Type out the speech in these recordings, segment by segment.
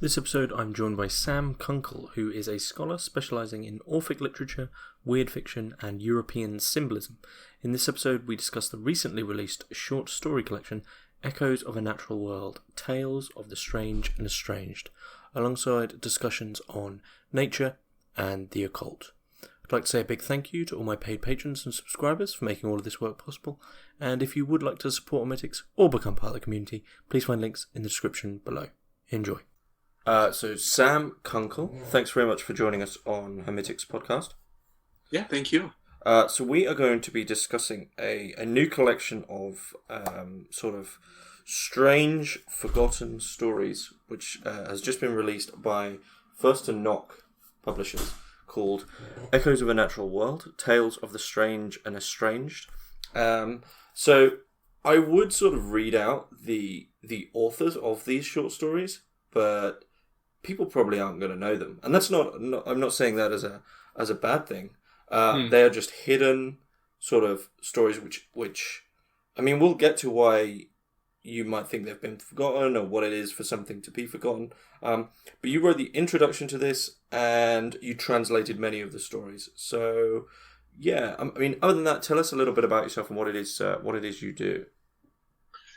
This episode I'm joined by Sam Kunkel, who is a scholar specialising in Orphic literature, weird fiction and European symbolism. In this episode we discuss the recently released short story collection Echoes of a Natural World, Tales of the Strange and Estranged, alongside discussions on nature and the occult. I'd like to say a big thank you to all my paid patrons and subscribers for making all of this work possible, and if you would like to support Hermitix or become part of the community, please find links in the description below. Enjoy. So Sam Kunkel, thanks very much for joining us on Hermitix podcast. Yeah, thank you. So we are going to be discussing a new collection of sort of strange, forgotten stories, which has just been released by First and Knock publishers, called Echoes of a Natural World, Tales of the Strange and Estranged. So I would sort of read out the authors of these short stories, but people probably aren't going to know them, and that's not. I'm not saying that as a bad thing. They are just hidden sort of stories, which I mean, we'll get to why you might think they've been forgotten or what it is for something to be forgotten. But you wrote the introduction to this, and you translated many of the stories. So yeah, I mean, other than that, tell us a little bit about yourself and what it is you do.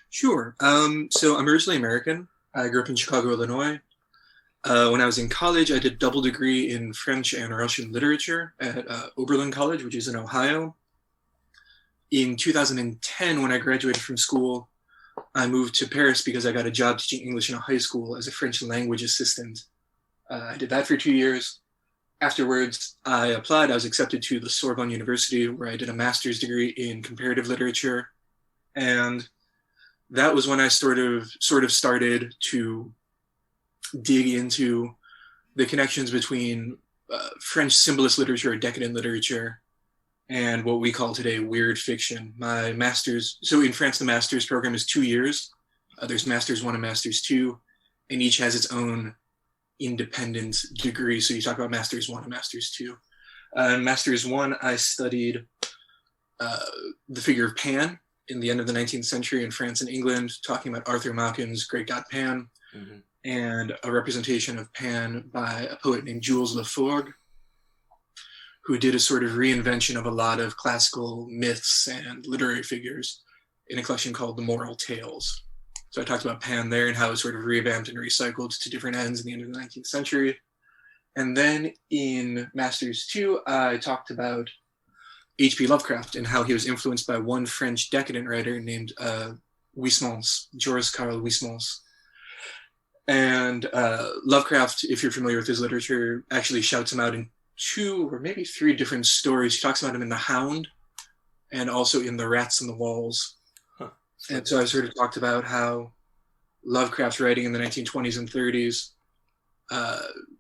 Sure. So I'm originally American. I grew up in Chicago, Illinois. When I was in college, I did a double degree in French and Russian literature at Oberlin College, which is in Ohio. In 2010, when I graduated from school, I moved to Paris because I got a job teaching English in a high school as a French language assistant. I did that for 2 years. Afterwards, I applied. I was accepted to the Sorbonne University, where I did a master's degree in comparative literature. And that was when I sort of started to dig into the connections between French symbolist literature or decadent literature and what we call today weird fiction. My master's, so in France, the master's program is 2 years. There's Master's 1 and Master's 2, and each has its own independent degree. So you talk about Master's 1 and Master's 2. In Master's 1, I studied the figure of Pan in the end of the 19th century in France and England, talking about Arthur Machen's Great God Pan. Mm-hmm. And a representation of Pan by a poet named Jules Laforgue, who did a sort of reinvention of a lot of classical myths and literary figures in a collection called The Moral Tales. So I talked about Pan there and how it was sort of revamped and recycled to different ends in the end of the 19th century. And then in Masters 2, I talked about H.P. Lovecraft and how he was influenced by one French decadent writer named Huysmans, Joris Karl Huysmans. And Lovecraft, if you're familiar with his literature, actually shouts him out in 2 or maybe 3 different stories. He talks about him in The Hound and also in The Rats and the Walls. Huh. And so I sort of talked about how Lovecraft's writing in the 1920s and 30s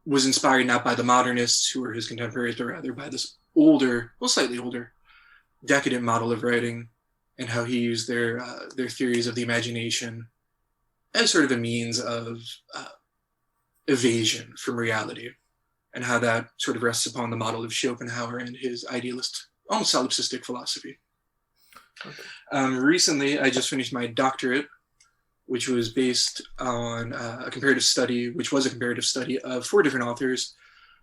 was inspired not by the modernists who were his contemporaries, but rather by this older, well, slightly older, decadent model of writing, and how he used their theories of the imagination as sort of a means of evasion from reality, and how that sort of rests upon the model of Schopenhauer and his idealist, almost solipsistic philosophy. Okay. Recently, I just finished my doctorate, which was based on a comparative study of 4 different authors.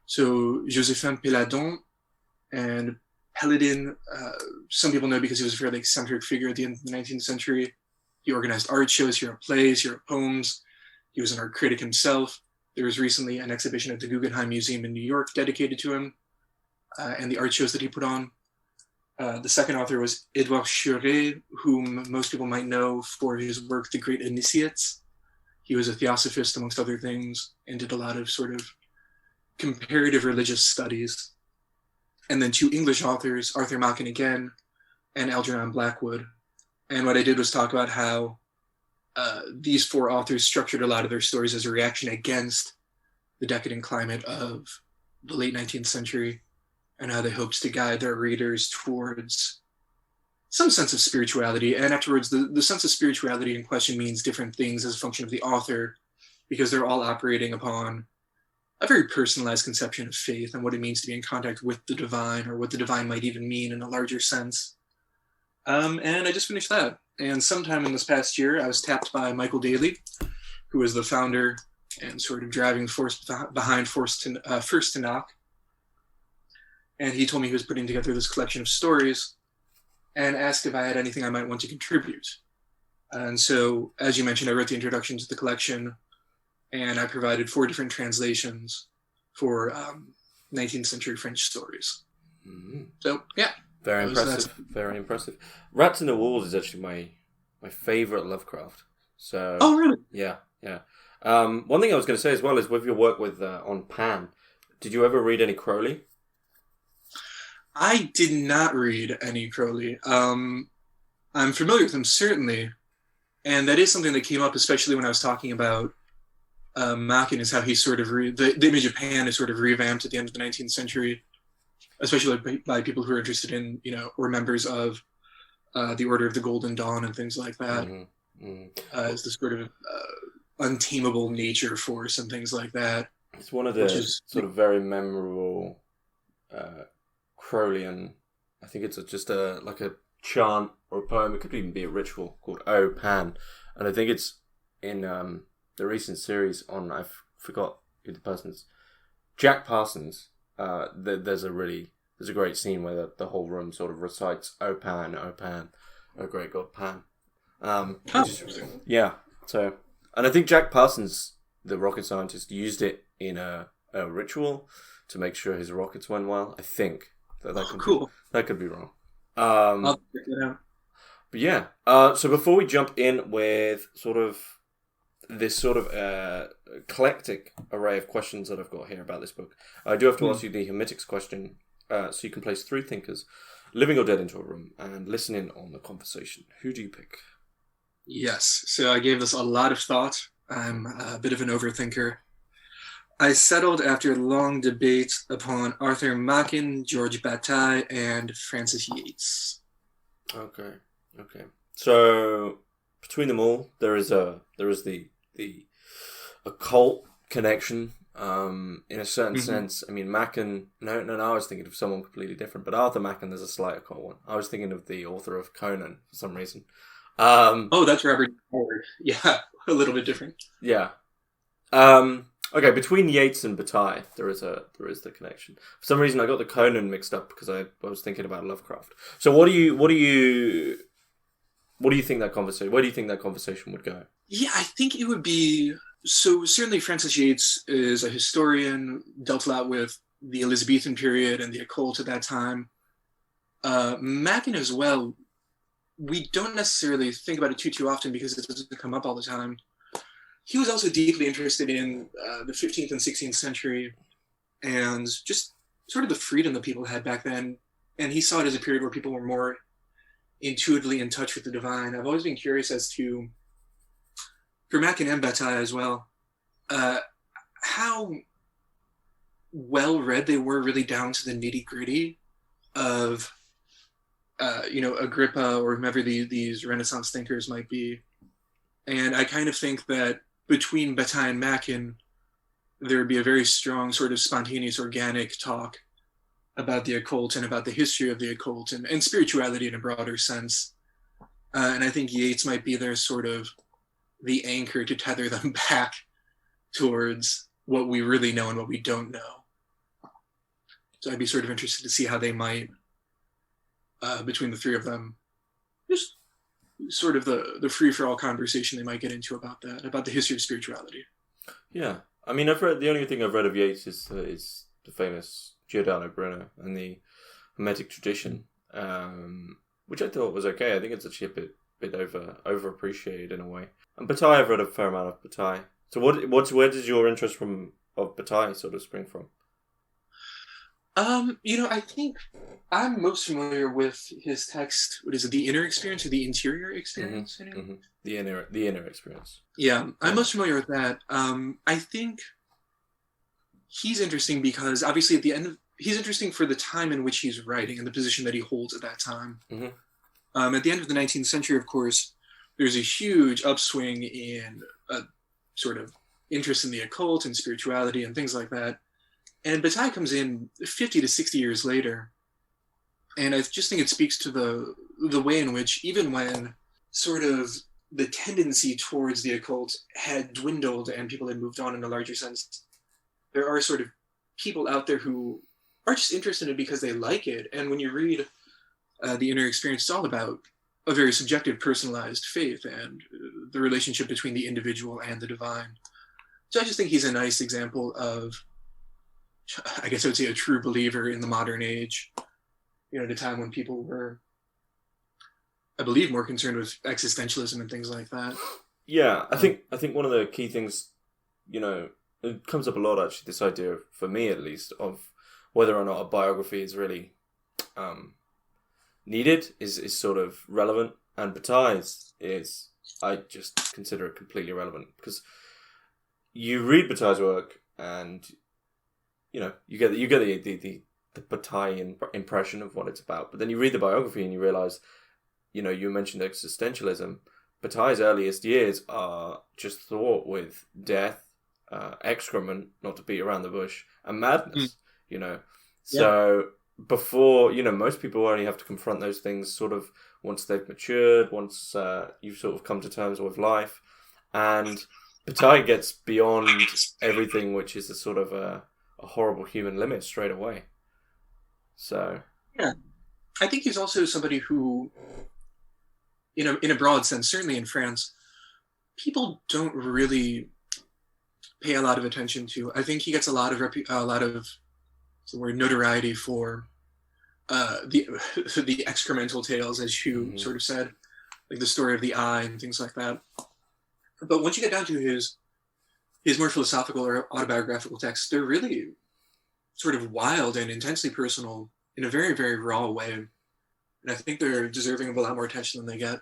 So Joséphine Péladon and Péladin, some people know because he was a fairly eccentric figure at the end of the 19th century. He organized art shows. He wrote plays, he wrote poems. He was an art critic himself. There was recently an exhibition at the Guggenheim Museum in New York dedicated to him and the art shows that he put on. The second author was Édouard Schuré, whom most people might know for his work, The Great Initiates. He was a theosophist, amongst other things, and did a lot of sort of comparative religious studies. And then 2 English authors, Arthur Machen again, and Algernon Blackwood. And what I did was talk about how these 4 authors structured a lot of their stories as a reaction against the decadent climate of the late 19th century, and how they hoped to guide their readers towards some sense of spirituality. And afterwards, the sense of spirituality in question means different things as a function of the author, because they're all operating upon a very personalized conception of faith and what it means to be in contact with the divine, or what the divine might even mean in a larger sense. And I just finished that. And sometime in this past year, I was tapped by Michael Daley, who is the founder and sort of driving force behind First to Knock. And he told me he was putting together this collection of stories and asked if I had anything I might want to contribute. And so, as you mentioned, I wrote the introduction to the collection, and I provided 4 different translations for 19th century French stories. Mm-hmm. So, yeah. Very impressive. Very impressive. Rats in the Walls is actually my favorite Lovecraft. So. Oh, really? Yeah, yeah. One thing I was going to say as well is with your work with on Pan, did you ever read any Crowley? I did not read any Crowley. I'm familiar with him, certainly. And that is something that came up, especially when I was talking about Machen, is how he sort of the image of Pan is sort of revamped at the end of the 19th century, especially by people who are interested in, or members of the Order of the Golden Dawn and things like that, as the sort of untamable nature force and things like that. It's one of the sort of very memorable Crowleyan. I think it's just like a chant or a poem. It could even be a ritual called "O Pan," and I think it's in the recent series on, I forgot who the person is, Jack Parsons. There's a great scene where the whole room sort of recites "O Pan, O Pan, O great God Pan." Yeah. So, and I think Jack Parsons, the rocket scientist, used it in a ritual to make sure his rockets went well. I think that could be wrong. I'll check it out. But yeah. So before we jump in with sort of this sort of eclectic array of questions that I've got here about this book, I do have to ask you the Hermitix question. So you can place 3 thinkers, living or dead, into a room and listen in on the conversation. Who do you pick? Yes. So I gave this a lot of thought. I'm a bit of an overthinker. I settled after a long debate upon Arthur Machen, George Bataille, and Francis Yates. Okay. So between them all, there is the occult connection. In a certain sense, I mean, Machen. No, I was thinking of someone completely different. But Arthur Machen, there's a slight occult one. I was thinking of the author of Conan for some reason. That's Robert Howard. Yeah, a little bit different. Yeah. Okay, between Yates and Bataille, there is the connection. For some reason, I got the Conan mixed up because I was thinking about Lovecraft. So, what do you think that conversation? Where do you think that conversation would go? Yeah, I think it would be. So certainly, Francis Yates is a historian, dealt a lot with the Elizabethan period and the occult at that time. Machen as well. We don't necessarily think about it too often because it doesn't come up all the time. He was also deeply interested in the 15th and 16th century and just sort of the freedom that people had back then. And he saw it as a period where people were more intuitively in touch with the divine. I've always been curious as to, for Machen and Bataille as well, how well read they were really down to the nitty gritty of Agrippa or whomever these Renaissance thinkers might be. And I kind of think that between Bataille and Machen, there would be a very strong sort of spontaneous, organic talk about the occult and about the history of the occult and spirituality in a broader sense. And I think Yates might be there sort of the anchor to tether them back towards what we really know and what we don't know. So I'd be sort of interested to see how they might, between the 3 of them, just sort of the free-for-all conversation they might get into about the history of spirituality. Yeah. I mean, the only thing I've read of Yates is the famous Giordano Bruno and the Hermetic tradition, which I thought was okay. I think it's actually a bit overappreciated in a way. And Bataille, I've read a fair amount of Bataille. So where does your interest of Bataille sort of spring from? I think I'm most familiar with his text. What is it? The inner experience or the interior experience? The inner experience. Yeah, I'm most familiar with that. I think he's interesting because obviously he's interesting for the time in which he's writing and the position that he holds at that time. At the end of the 19th century, of course, there's a huge upswing in sort of interest in the occult and spirituality and things like that. And Bataille comes in 50 to 60 years later. And I just think it speaks to the way in which, even when sort of the tendency towards the occult had dwindled and people had moved on in a larger sense, there are sort of people out there who are just interested in it because they like it. And when you read The Inner Experience, it's all about a very subjective, personalized faith and the relationship between the individual and the divine. So I just think he's a nice example of, I guess I would say, a true believer in the modern age, at a time when people were, I believe, more concerned with existentialism and things like that. Yeah, I think one of the key things, it comes up a lot, actually, this idea, for me at least, of whether or not a biography is really needed, is sort of relevant. And Bataille's is, I just consider it completely irrelevant, because you read Bataille's work and, you get the Bataille impression of what it's about. But then you read the biography and you realise, you mentioned existentialism. Bataille's earliest years are just thought with death, excrement, not to beat around the bush, and madness, So before, most people only have to confront those things sort of once they've matured, once you've sort of come to terms with life. And Bataille gets beyond everything which is a sort of a horrible human limit straight away. So... Yeah. I think he's also somebody who, in a broad sense, certainly in France, people don't really pay a lot of attention to. I think he gets a lot of notoriety for the excremental tales, as you sort of said, like the story of the eye and things like that. But once you get down to his more philosophical or autobiographical texts, they're really sort of wild and intensely personal in a very, very raw way. And I think they're deserving of a lot more attention than they get.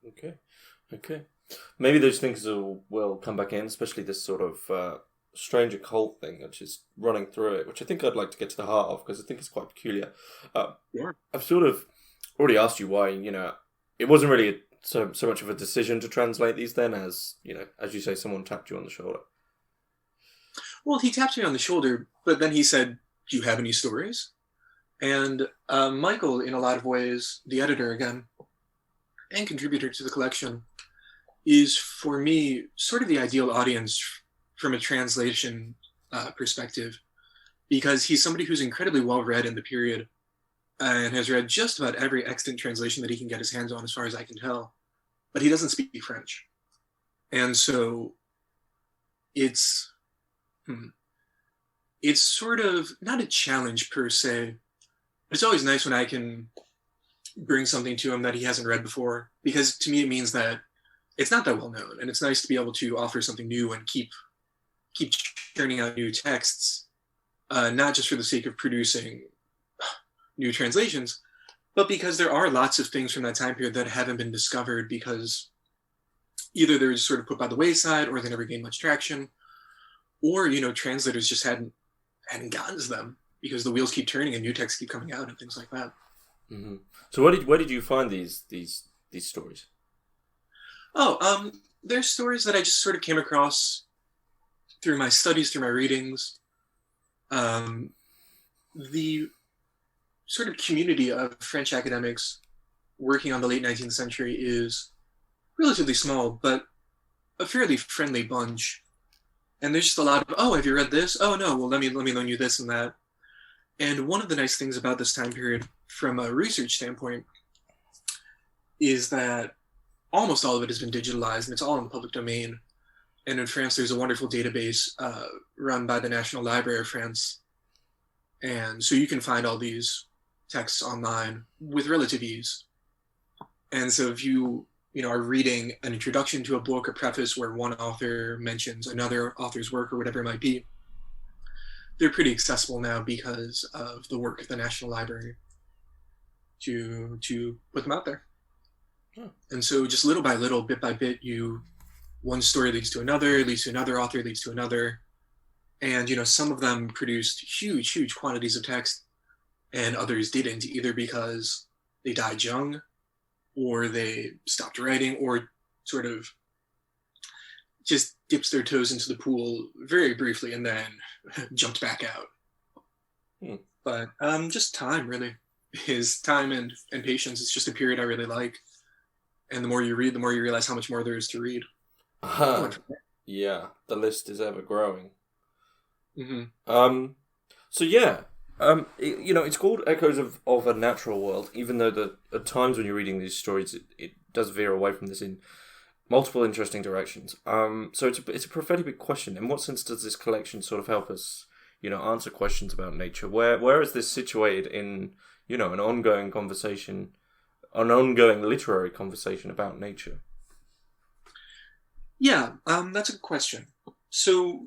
Okay. Maybe those things will come back in, especially this sort of strange occult thing, which is running through it, which I think I'd like to get to the heart of, because I think it's quite peculiar. I've sort of already asked you why, it wasn't really so much of a decision to translate these then, as you say, someone tapped you on the shoulder. Well, he tapped me on the shoulder, but then he said, "Do you have any stories?" And Michael, in a lot of ways, the editor again, and contributor to the collection, is for me sort of the ideal audience from a translation perspective, because he's somebody who's incredibly well read in the period and has read just about every extant translation that he can get his hands on, as far as I can tell, but he doesn't speak French. And so it's sort of not a challenge per se. It's always nice when I can bring something to him that he hasn't read before, because to me it means that it's not that well known, and it's nice to be able to offer something new and keep churning out new texts, not just for the sake of producing new translations, but because there are lots of things from that time period that haven't been discovered because either they were just sort of put by the wayside, or they never gained much traction, or translators just hadn't gotten to them because the wheels keep turning and new texts keep coming out and things like that. Mm-hmm. So where did you find these stories? They're stories that I just sort of came across through my studies, through my readings. The sort of community of French academics working on the late 19th century is relatively small, but a fairly friendly bunch. And there's just a lot of, "Oh, have you read this? Oh, no, well, let me loan you this and that." And one of the nice things about this time period from a research standpoint is that almost all of it has been digitalized and it's all in the public domain. And in France, there's a wonderful database run by the National Library of France. And so you can find all these texts online with relative ease. And so if you are reading an introduction to a book, a preface where one author mentions another author's work or whatever it might be, they're pretty accessible now because of the work of the National Library to put them out there. And so just little by little, bit by bit, one story leads to another author leads to another. And, some of them produced huge, huge quantities of text, and others didn't, either because they died young, or they stopped writing, or sort of just dips their toes into the pool very briefly and then jumped back out. But just time, really. His time and patience is just a period I really like. And the more you read, the more you realize how much more there is to read. Yeah, the list is ever growing. Mm-hmm. So yeah, it's called Echoes of a Natural World, even though at times when you're reading these stories, it does veer away from this in multiple interesting directions. So it's a prophetic big question. In what sense does this collection sort of help us, answer questions about nature? Where is this situated in, an ongoing conversation, an ongoing literary conversation about nature? Yeah, that's a good question. So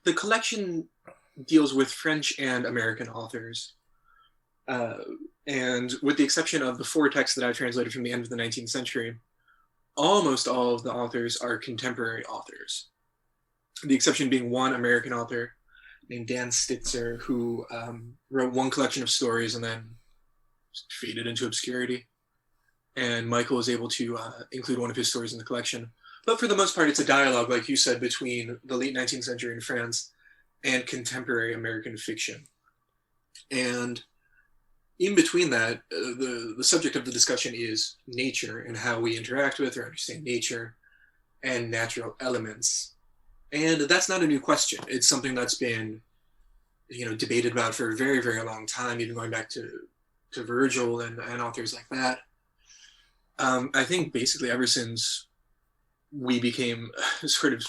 the collection deals with French and American authors. And with the exception of the 4 texts that I translated from the end of the 19th century, almost all of the authors are contemporary authors. The exception being one American author named Dan Stitzer, who wrote one collection of stories and then faded into obscurity. And Michael was able to include one of his stories in the collection. But for the most part, it's a dialogue, like you said, between the late 19th century in France and contemporary American fiction. And in between that, the subject of the discussion is nature and how we interact with or understand nature and natural elements. And that's not a new question. It's something that's been, debated about for a very, very long time, even going back to Virgil and authors like that. I think basically ever since we became sort of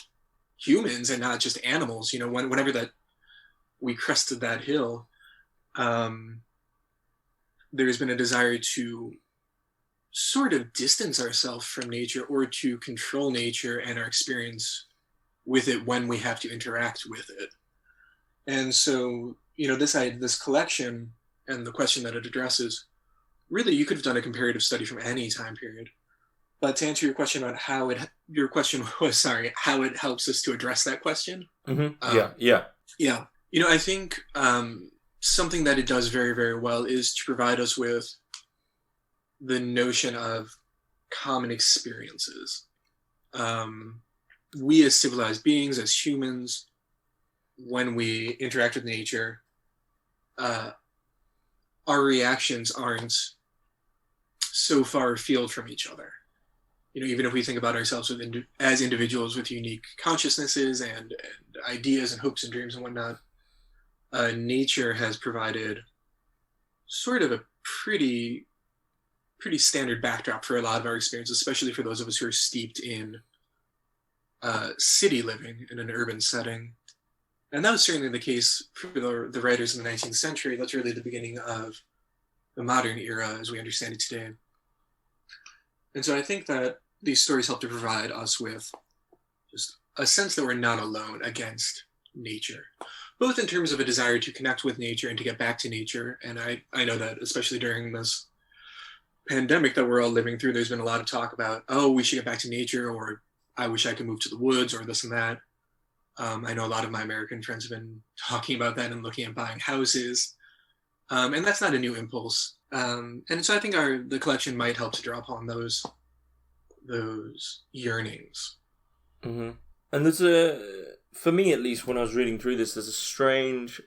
humans and not just animals, whenever that we crested that hill, there has been a desire to sort of distance ourselves from nature or to control nature and our experience with it when we have to interact with it. And so, this collection and the question that it addresses, really, you could have done a comparative study from any time period. But to answer your question about how it helps us to address that question. Mm-hmm. Yeah. I think something that it does very, very well is to provide us with the notion of common experiences. We as civilized beings, as humans, when we interact with nature, our reactions aren't so far afield from each other. Even if we think about ourselves as individuals with unique consciousnesses and ideas and hopes and dreams and whatnot, nature has provided sort of a pretty standard backdrop for a lot of our experience, especially for those of us who are steeped in city living in an urban setting. And that was certainly the case for the writers in the 19th century. That's really the beginning of the modern era as we understand it today. And so I think that these stories help to provide us with just a sense that we're not alone against nature, both in terms of a desire to connect with nature and to get back to nature. And I know that especially during this pandemic that we're all living through, there's been a lot of talk about, we should get back to nature, or I wish I could move to the woods, or this and that. I know a lot of my American friends have been talking about that and looking at buying houses. And that's not a new impulse. And so I think the collection might help to draw upon those yearnings. Mm-hmm. And for me at least, when I was reading through this, there's a strange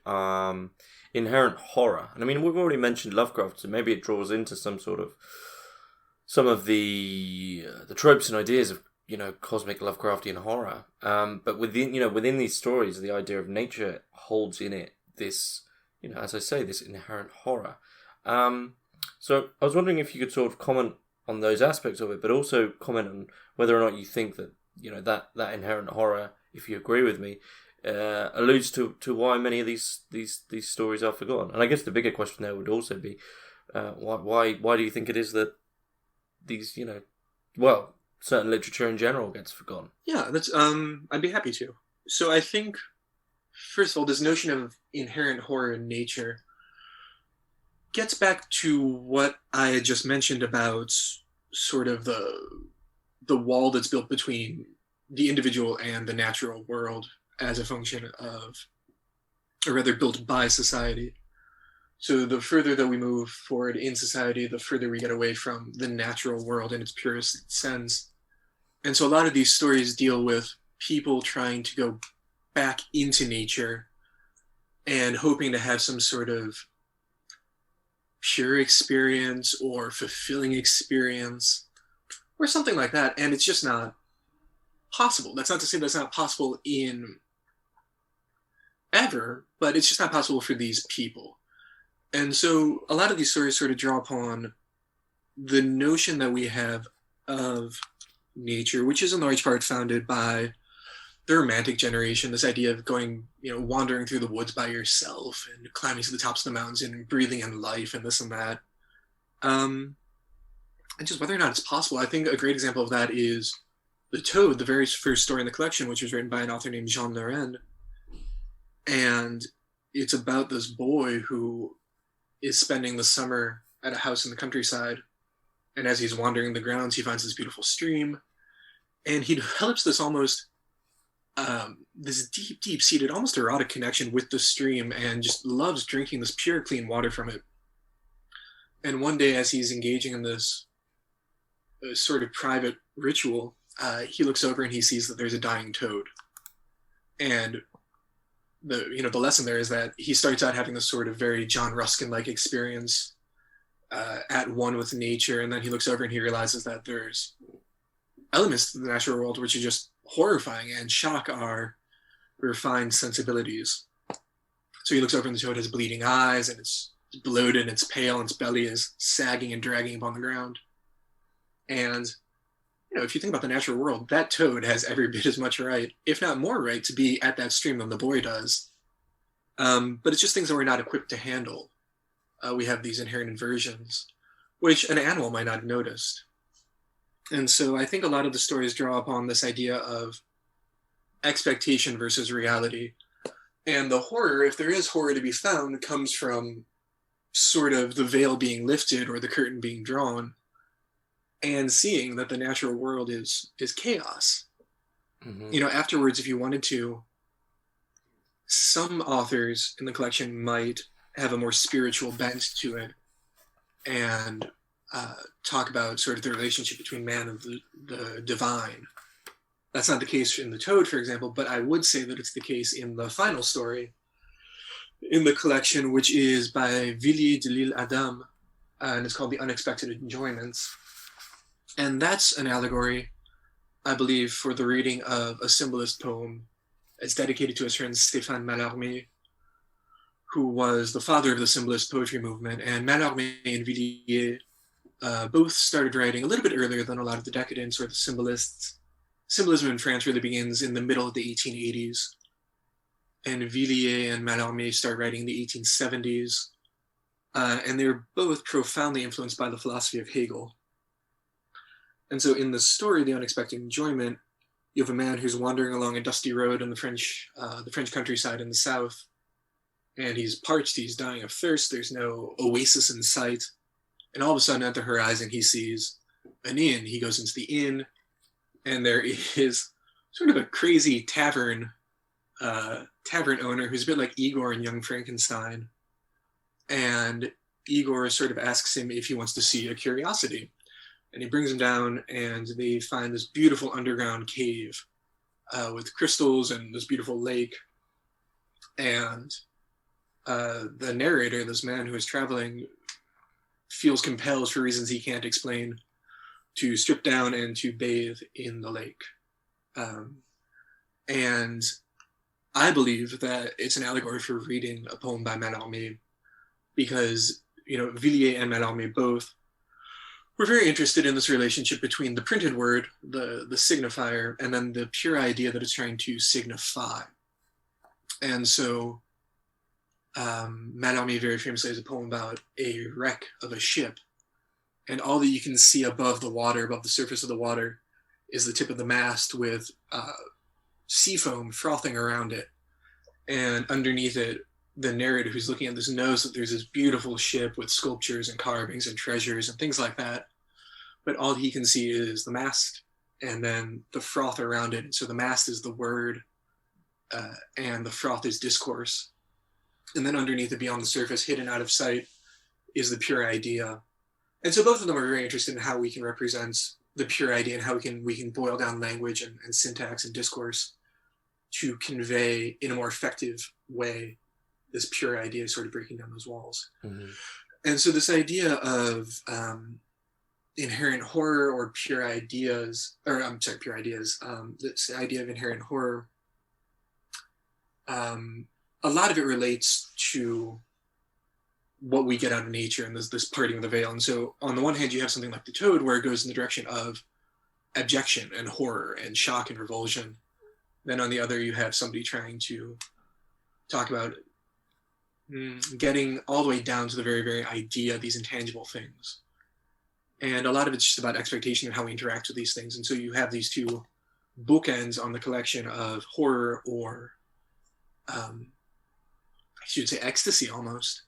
inherent horror. And I mean, we've already mentioned Lovecraft, so maybe it draws into some of the tropes and ideas of cosmic Lovecraftian horror. But within these stories, the idea of nature holds in it this, as I say, this inherent horror. So I was wondering if you could sort of comment on those aspects of it, but also comment on whether or not you think that that inherent horror, if you agree with me, alludes to why many of these stories are forgotten. And I guess the bigger question there would also be why do you think it is that these certain literature in general gets forgotten? Yeah, that's I'd be happy to. So I think, first of all, this notion of inherent horror in nature gets back to what I had just mentioned about sort of the wall that's built between the individual and the natural world as a function of, or rather built by society. So the further that we move forward in society, the further we get away from the natural world in its purest sense. And so a lot of these stories deal with people trying to go back into nature and hoping to have some sort of pure experience or fulfilling experience. or something like that. And it's just not possible. That's not to say that's not possible in ever, but it's just not possible for these people. And so a lot of these stories sort of draw upon the notion that we have of nature, which is in large part founded by the Romantic generation, this idea of going, wandering through the woods by yourself and climbing to the tops of the mountains and breathing in life and this and that. And just whether or not it's possible, I think a great example of that is The Toad, the very first story in the collection, which was written by an author named Jean Lorraine. And it's about this boy who is spending the summer at a house in the countryside. And as he's wandering the grounds, he finds this beautiful stream. And he develops this almost, this deep, deep-seated, almost erotic connection with the stream and just loves drinking this pure, clean water from it. And one day, as he's engaging in this sort of private ritual, he looks over and he sees that there's a dying toad. And the lesson there is that he starts out having this sort of very John Ruskin-like experience at one with nature, and then he looks over and he realizes that there's elements to the natural world which are just horrifying and shock our refined sensibilities. So he looks over and the toad has bleeding eyes, and it's bloated, and it's pale, and its belly is sagging and dragging upon the ground. And if you think about the natural world, that toad has every bit as much right, if not more right, to be at that stream than the boy does. But it's just things that we're not equipped to handle. We have these inherent inversions, which an animal might not have noticed. And so I think a lot of the stories draw upon this idea of expectation versus reality. And the horror, if there is horror to be found, comes from sort of the veil being lifted or the curtain being drawn, and seeing that the natural world is chaos. Mm-hmm. Afterwards, if you wanted to, some authors in the collection might have a more spiritual bent to it and talk about sort of the relationship between man and the divine. That's not the case in The Toad, for example, but I would say that it's the case in the final story in the collection, which is by Villiers de l'Isle Adam, and it's called The Unexpected Enjoyments. And that's an allegory, I believe, for the reading of a symbolist poem. It's dedicated to his friend Stéphane Mallarmé, who was the father of the symbolist poetry movement. And Mallarmé and Villiers both started writing a little bit earlier than a lot of the Decadents or the symbolists. Symbolism in France really begins in the middle of the 1880s. And Villiers and Mallarmé start writing in the 1870s. And they're both profoundly influenced by the philosophy of Hegel. And so in the story, The Unexpected Enjoyment, you have a man who's wandering along a dusty road in the French countryside in the south. And he's parched, he's dying of thirst, there's no oasis in sight. And all of a sudden at the horizon, he sees an inn. He goes into the inn, and there is sort of a crazy tavern owner who's a bit like Igor in Young Frankenstein. And Igor sort of asks him if he wants to see a curiosity. And he brings him down, and they find this beautiful underground cave with crystals and this beautiful lake. And the narrator, this man who is traveling, feels compelled, for reasons he can't explain, to strip down and to bathe in the lake. And I believe that it's an allegory for reading a poem by Mallarmé, because, Villiers and Mallarmé both were very interested in this relationship between the printed word, the signifier, and then the pure idea that it's trying to signify. And so Mallarmé very famously has a poem about a wreck of a ship, and all that you can see above the water, above the surface of the water, is the tip of the mast with sea foam frothing around it. And underneath it, the narrator who's looking at this knows that there's this beautiful ship with sculptures and carvings and treasures and things like that. But all he can see is the mast and then the froth around it. So the mast is the word, and the froth is discourse. And then underneath it, beyond the surface, hidden out of sight, is the pure idea. And so both of them are very interested in how we can represent the pure idea and how we can boil down language and syntax and discourse to convey in a more effective way this pure idea, sort of breaking down those walls. Mm-hmm. And so this idea of inherent horror or pure ideas, or I'm sorry, pure ideas, this idea of inherent horror, a lot of it relates to what we get out of nature and this parting of the veil. And so on the one hand, you have something like the Toad, where it goes in the direction of abjection and horror and shock and revulsion. Then on the other, you have somebody trying to talk about getting all the way down to the very, very idea of these intangible things. And a lot of it's just about expectation and how we interact with these things. And so you have these two bookends on the collection of horror, or I should say ecstasy almost.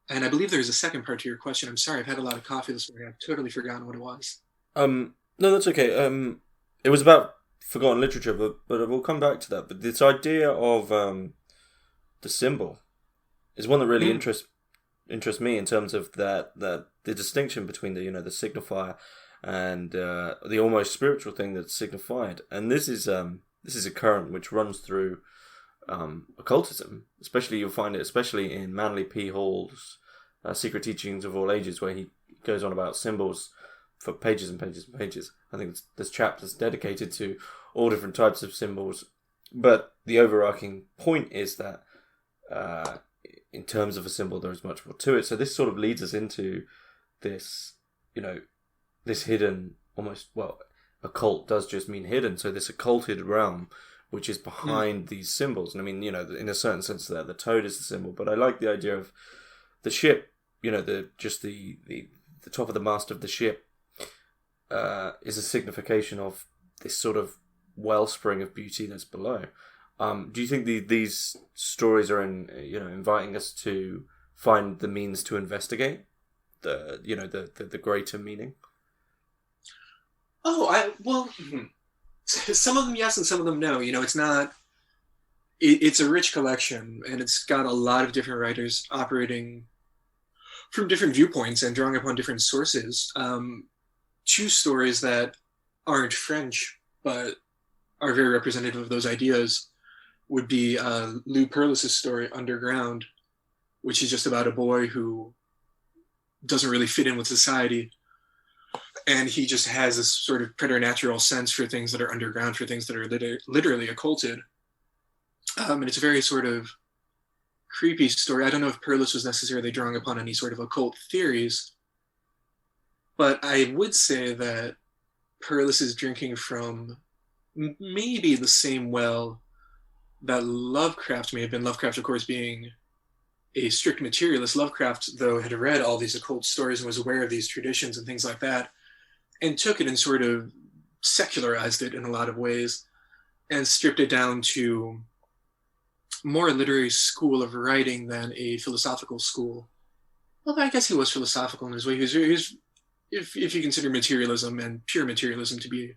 And I believe there's a second part to your question. I'm sorry, I've had a lot of coffee this morning. I've totally forgotten what it was. No, that's okay. It was about forgotten literature, but we'll come back to that. But this idea of the symbol is one that really interests me, in terms of that the distinction between the the signifier and the almost spiritual thing that's signified. And this is a current which runs through occultism. Especially, you'll find it especially in Manly P. Hall's Secret Teachings of All Ages, where he goes on about symbols for pages and pages and pages. I think there's chapters dedicated to all different types of symbols. But the overarching point is that in terms of a symbol, there is much more to it. So this sort of leads us into this, this hidden, almost, well, occult does just mean hidden. So this occulted realm, which is behind these symbols. And I mean, in a certain sense there, the Toad is the symbol. But I like the idea of the ship, the top of the mast of the ship is a signification of this sort of wellspring of beauty that's below. Do you think these stories are inviting us to find the means to investigate the greater meaning? Some of them yes and some of them no. It's not. It's a rich collection, and it's got a lot of different writers operating from different viewpoints and drawing upon different sources. Two stories that aren't French but are very representative of those ideas would be Lou Perlis's story Underground, which is just about a boy who doesn't really fit in with society, and he just has this sort of preternatural sense for things that are underground, for things that are literally occulted. And it's a very sort of creepy story. I don't know if Perlis was necessarily drawing upon any sort of occult theories, but I would say that Perlis is drinking from maybe the same well that Lovecraft may have been. Lovecraft, of course, being a strict materialist. Lovecraft, though, had read all these occult stories and was aware of these traditions and things like that, and took it and sort of secularized it in a lot of ways and stripped it down to more a literary school of writing than a philosophical school. Well, I guess he was philosophical in his way. He was, if you consider materialism and pure materialism to be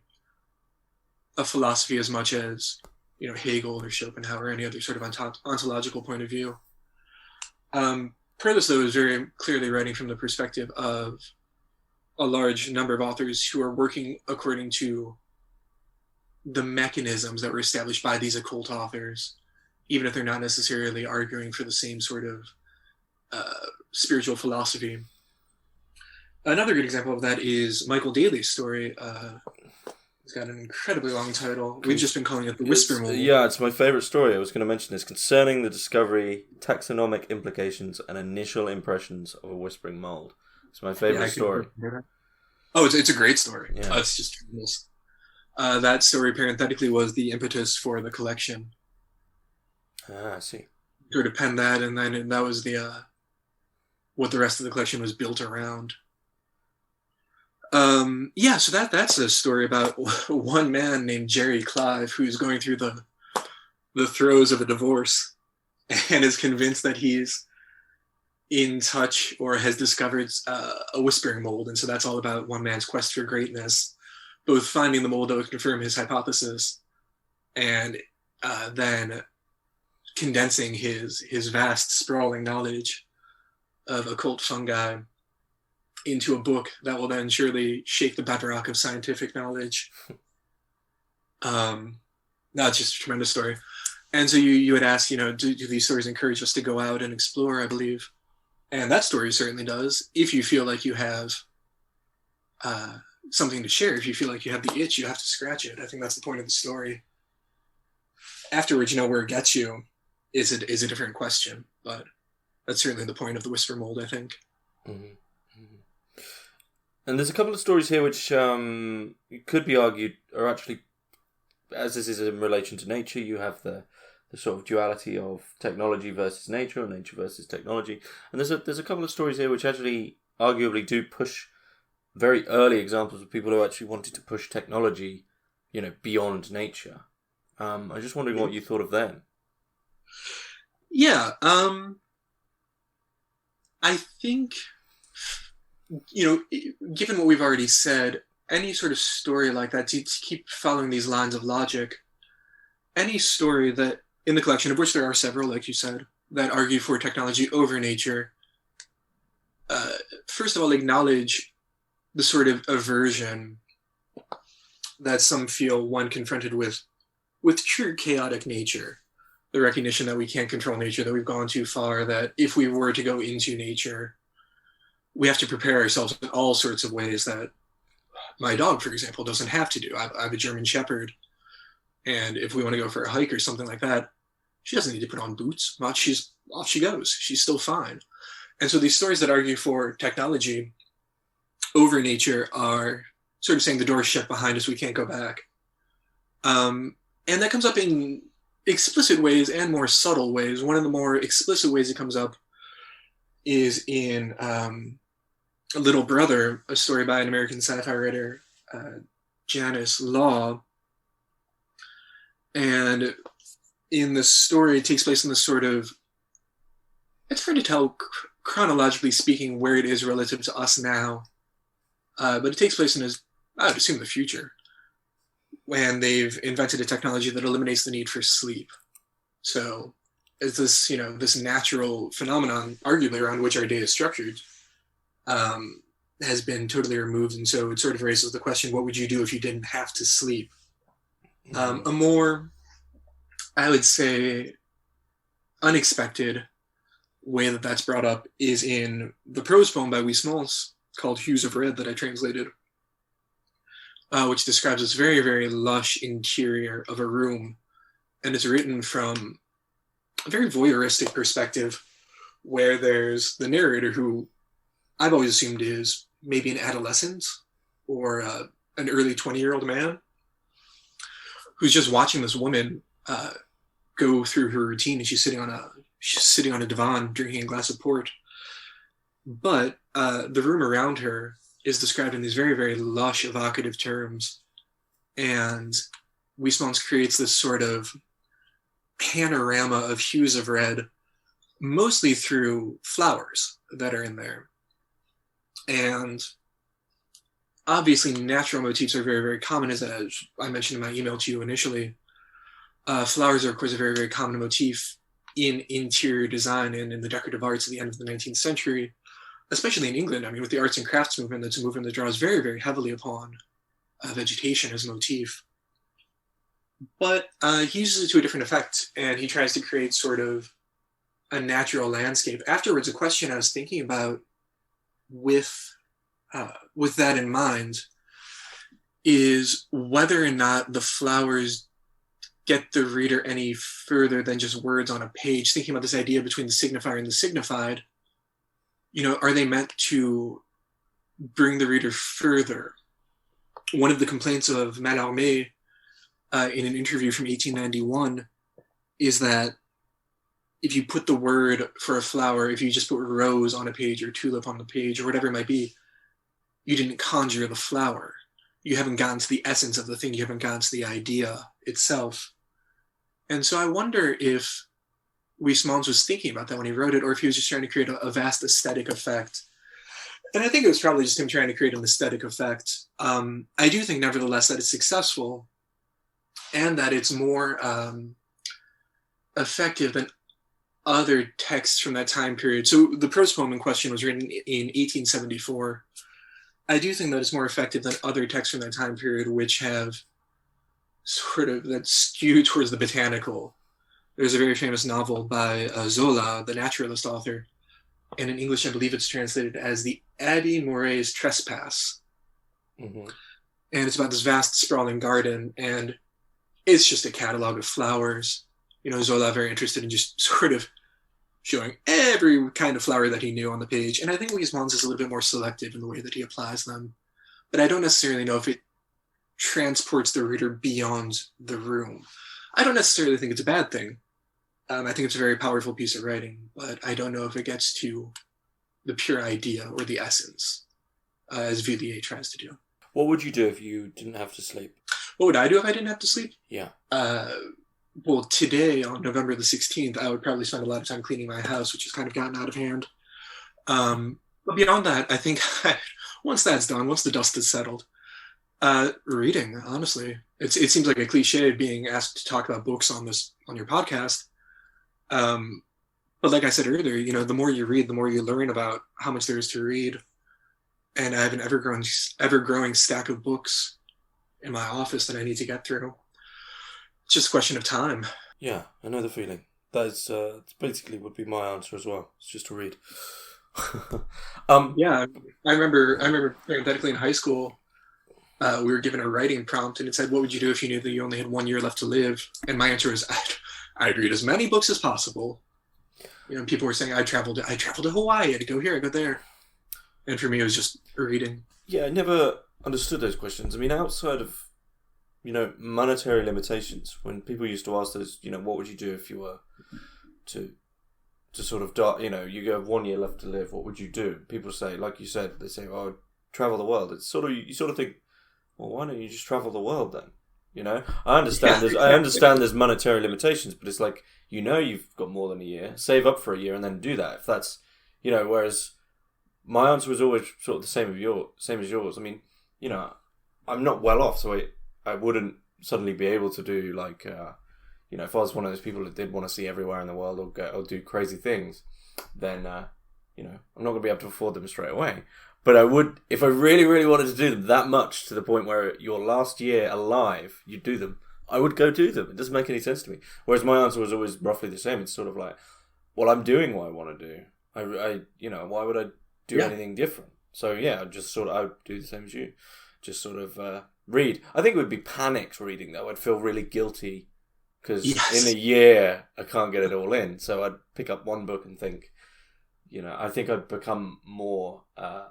a philosophy as much as Hegel or Schopenhauer or any other sort of ontological point of view. Perlis, though, is very clearly writing from the perspective of a large number of authors who are working according to the mechanisms that were established by these occult authors, even if they're not necessarily arguing for the same sort of spiritual philosophy. Another good example of that is Michael Daley's story. It's got an incredibly long title. We've just been calling it The Whisper Mold. Yeah, it's my favourite story. I was going to mention this. Concerning the discovery, taxonomic implications, and initial impressions of a whispering mold. It's my favourite story. Oh, it's a great story. Yeah. It's just tremendous. That story, parenthetically, was the impetus for the collection. I see. Sort of penned that, and then that was the what the rest of the collection was built around. So that's a story about one man named Jerry Clive who's going through the throes of a divorce and is convinced that he's in touch or has discovered a whispering mold. And so that's all about one man's quest for greatness, both finding the mold that would confirm his hypothesis and then condensing his vast, sprawling knowledge of occult fungi into a book that will then surely shake the bedrock of scientific knowledge. That's just a tremendous story. And so you had asked, do these stories encourage us to go out and explore, I believe. And that story certainly does, if you feel like you have something to share. If you feel like you have the itch, you have to scratch it. I think that's the point of the story. Afterwards, where it gets you is a different question, but that's certainly the point of the Whisper Mold, I think. Mm-hmm. Mm-hmm. And there's a couple of stories here which could be argued are actually, as this is in relation to nature, you have the sort of duality of technology versus nature, or nature versus technology. And there's a couple of stories here which actually arguably do push very early examples of people who actually wanted to push technology, beyond nature. I was just wondering what you thought of them. Yeah, I think, given what we've already said, any sort of story like that, to keep following these lines of logic, any story that, in the collection, of which there are several, like you said, that argue for technology over nature, first of all, acknowledge the sort of aversion that some feel when confronted with true chaotic nature. The recognition that we can't control nature, that we've gone too far, that if we were to go into nature, we have to prepare ourselves in all sorts of ways that my dog, for example, doesn't have to do. I have a German Shepherd, and if we want to go for a hike or something like that, she doesn't need to put on boots. Off she goes. She's still fine. And so these stories that argue for technology over nature are sort of saying the door's shut behind us, we can't go back. And that comes up in explicit ways and more subtle ways. One of the more explicit ways it comes up is in Little Brother, a story by an American sci-fi writer, Janice Law. And in the story, it takes place in this sort of, it's hard to tell chronologically speaking where it is relative to us now, but it takes place in, I would assume, the future, when they've invented a technology that eliminates the need for sleep. So it's this, this natural phenomenon, arguably, around which our day is structured, has been totally removed. And so it sort of raises the question, what would you do if you didn't have to sleep? A more, I would say, unexpected way that that's brought up is in the prose poem by Huysmans called Hues of Red that I translated, which describes this very, very lush interior of a room. And it's written from a very voyeuristic perspective, where there's the narrator, who I've always assumed is maybe an adolescent or an early 20-year-old man, who's just watching this woman go through her routine, and she's sitting on a divan drinking a glass of port. But the room around her is described in these very, very lush, evocative terms. And Huysmans creates this sort of panorama of hues of red, mostly through flowers that are in there. And obviously, natural motifs are very, very common, as I mentioned in my email to you initially. Flowers are, of course, a very, very common motif in interior design and in the decorative arts at the end of the 19th century, especially in England. I mean, with the arts and crafts movement, that's a movement that draws very, very heavily upon vegetation as a motif. But he uses it to a different effect, and he tries to create sort of a natural landscape. Afterwards, a question I was thinking about with that in mind is whether or not the flowers get the reader any further than just words on a page. Thinking about this idea between the signifier and the signified, are they meant to bring the reader further? One of the complaints of Mallarmé in an interview from 1891 is that if you put the word for a flower, if you just put rose on a page or tulip on the page or whatever it might be, you didn't conjure the flower. You haven't gotten to the essence of the thing. You haven't gotten to the idea itself. And so I wonder if Huysmans was thinking about that when he wrote it, or if he was just trying to create a vast aesthetic effect. And I think it was probably just him trying to create an aesthetic effect. I do think, nevertheless, that it's successful and that it's more effective than other texts from that time period. So the prose poem in question was written in 1874. I do think that it's more effective than other texts from that time period, which have sort of that skew towards the botanical. There's a very famous novel by Zola, the naturalist author, and in English I believe it's translated as The Abbé Mouret's Trespass, Mm-hmm. And it's about this vast, sprawling garden, and it's just a catalog of flowers. Zola very interested in just sort of showing every kind of flower that he knew on the page. And I think Huysmans is a little bit more selective in the way that he applies them. But I don't necessarily know if it transports the reader beyond the room. I don't necessarily think it's a bad thing. I think it's a very powerful piece of writing, but I don't know if it gets to the pure idea or the essence, as Villiers tries to do. What would you do if you didn't have to sleep? What would I do if I didn't have to sleep? Yeah. Well, today, on November the 16th, I would probably spend a lot of time cleaning my house, which has kind of gotten out of hand. But beyond that, I think once that's done, once the dust has settled, reading, honestly. It seems like a cliche being asked to talk about books on your podcast. But like I said earlier, the more you read, the more you learn about how much there is to read. And I have an ever-growing stack of books in my office that I need to get through. It's just a question of time. Yeah, I know the feeling. That's basically would be my answer as well. It's just to read. Yeah, I remember parenthetically in high school, we were given a writing prompt, and it said, "What would you do if you knew that you only had 1 year left to live?" And my answer was, "I'd read as many books as possible." People were saying, "I traveled to Hawaii. I'd go here, I'd go there," and for me, it was just reading. Yeah, I never understood those questions. I mean, outside of monetary limitations, when people used to ask us, what would you do if you were to sort of die? You have 1 year left to live. What would you do? People say, like you said, they say, "Oh, travel the world." It's you sort of think, well, why don't you just travel the world then? I understand. I understand there's monetary limitations, but it's like you've got more than a year. Save up for a year and then do that. If that's whereas my answer was always sort of the same as yours. I mean, I'm not well off, so I wouldn't suddenly be able to do like if I was one of those people that did want to see everywhere in the world or do crazy things, then I'm not going to be able to afford them straight away. But I would, if I really, really wanted to do them that much to the point where your last year alive, you'd do them, I would go do them. It doesn't make any sense to me. Whereas my answer was always roughly the same. It's sort of like, well, I'm doing what I want to do. Why would I do anything different? So yeah, I would do the same as you. Just sort of read. I think it would be panicked reading though. I'd feel really guilty because in a year I can't get it all in. So I'd pick up one book and think, I think I'd become more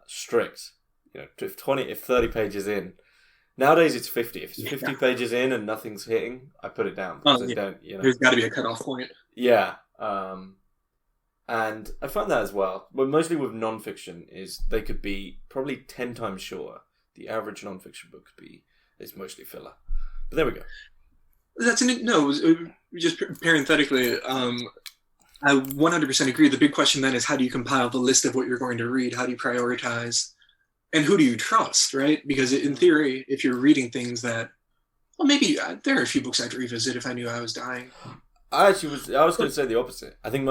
strict. If 30 pages in, nowadays it's 50. If it's 50 pages in and nothing's hitting, I put it down because I don't. There's got to be a cutoff point. Yeah, and I find that as well. But mostly with non-fiction is they could be probably 10 times shorter. The average non-fiction book is mostly filler. But there we go. Just parenthetically. I 100% agree. The big question then is, how do you compile the list of what you're going to read? How do you prioritize? And who do you trust, right? Because in theory, if you're reading things that, well, maybe there are a few books I'd revisit if I knew I was dying. I was going to say the opposite. I think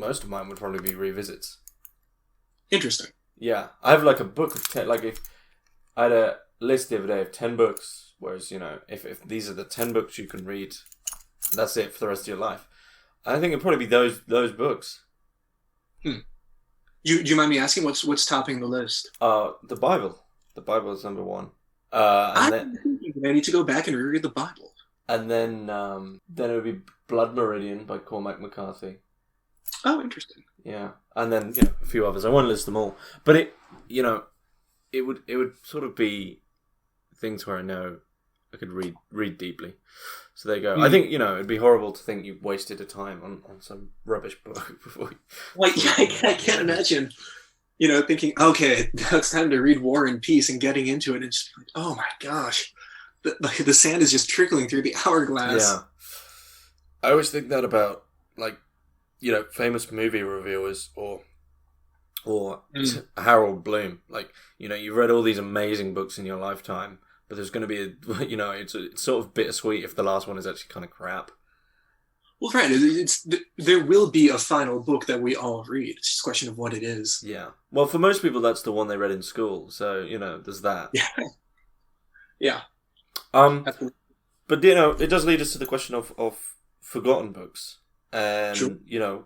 most of mine would probably be revisits. Interesting. Yeah. I have like a book of 10, like if I had a list the other day of 10 books, whereas, if these are the 10 books you can read, that's it for the rest of your life. I think it'd probably be those books. Do you mind me asking what's topping the list? The Bible. The Bible is number one. I need to go back and reread the Bible. And then it would be Blood Meridian by Cormac McCarthy. Oh, interesting. Yeah, and then a few others. I won't list them all, but it would sort of be things where I know I could read deeply. So there you go. I think, it'd be horrible to think you wasted a time on some rubbish book before you... Like, I can't imagine, thinking, okay, it's time to read War and Peace and getting into it and just like, oh my gosh, the sand is just trickling through the hourglass. Yeah. I always think that about, like, famous movie reviewers or Harold Bloom. Like, you've read all these amazing books in your lifetime, but there's going to be it's sort of bittersweet if the last one is actually kind of crap. Well, right. There will be a final book that we all read. It's just a question of what it is. Yeah. Well, for most people, that's the one they read in school. So, there's that. Yeah. Yeah. But, it does lead us to the question of forgotten books. And, Sure.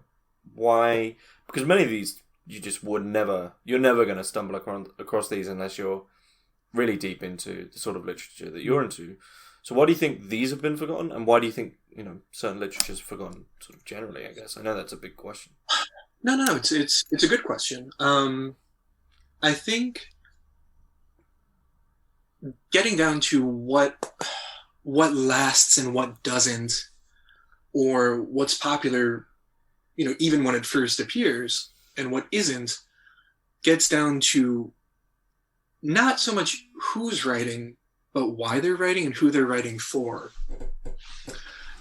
Why? Because many of these, you're never going to stumble across these unless you're really deep into the sort of literature that you're into. So why do you think these have been forgotten, and why do you think certain literature is forgotten sort of generally? I guess I know that's a big question. No, it's a good question. I think getting down to what lasts and what doesn't, or what's popular, even when it first appears, and what isn't, gets down to not so much who's writing, but why they're writing and who they're writing for.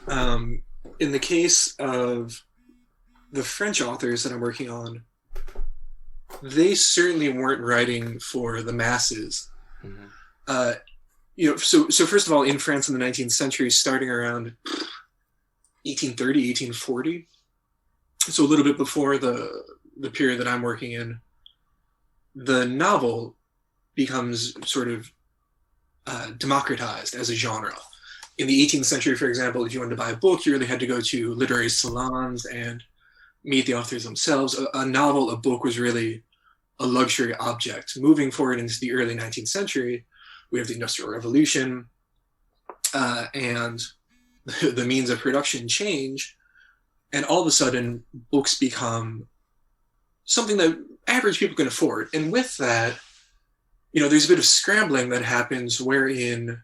In the case of the French authors that I'm working on, they certainly weren't writing for the masses. Mm-hmm. So first of all, in France in the 19th century, starting around 1830, 1840, so a little bit before the period that I'm working in, the novel becomes sort of democratized as a genre. In the 18th century, for example, if you wanted to buy a book, you really had to go to literary salons and meet the authors themselves. A novel, a book, was really a luxury object. Moving forward into the early 19th century, we have the Industrial Revolution, and the means of production change, and all of a sudden, books become something that average people can afford. And with that, there's a bit of scrambling that happens wherein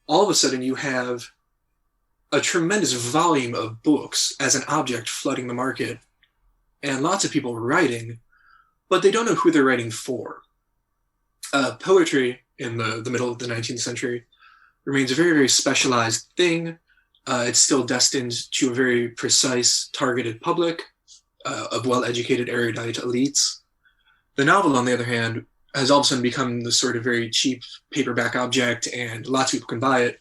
all of a sudden you have a tremendous volume of books as an object flooding the market, and lots of people writing, but they don't know who they're writing for. Poetry in the middle of the 19th century remains a very, very specialized thing. It's still destined to a very precise, targeted public of well-educated, erudite elites. The novel, on the other hand, has all of a sudden become the sort of very cheap paperback object, and lots of people can buy it,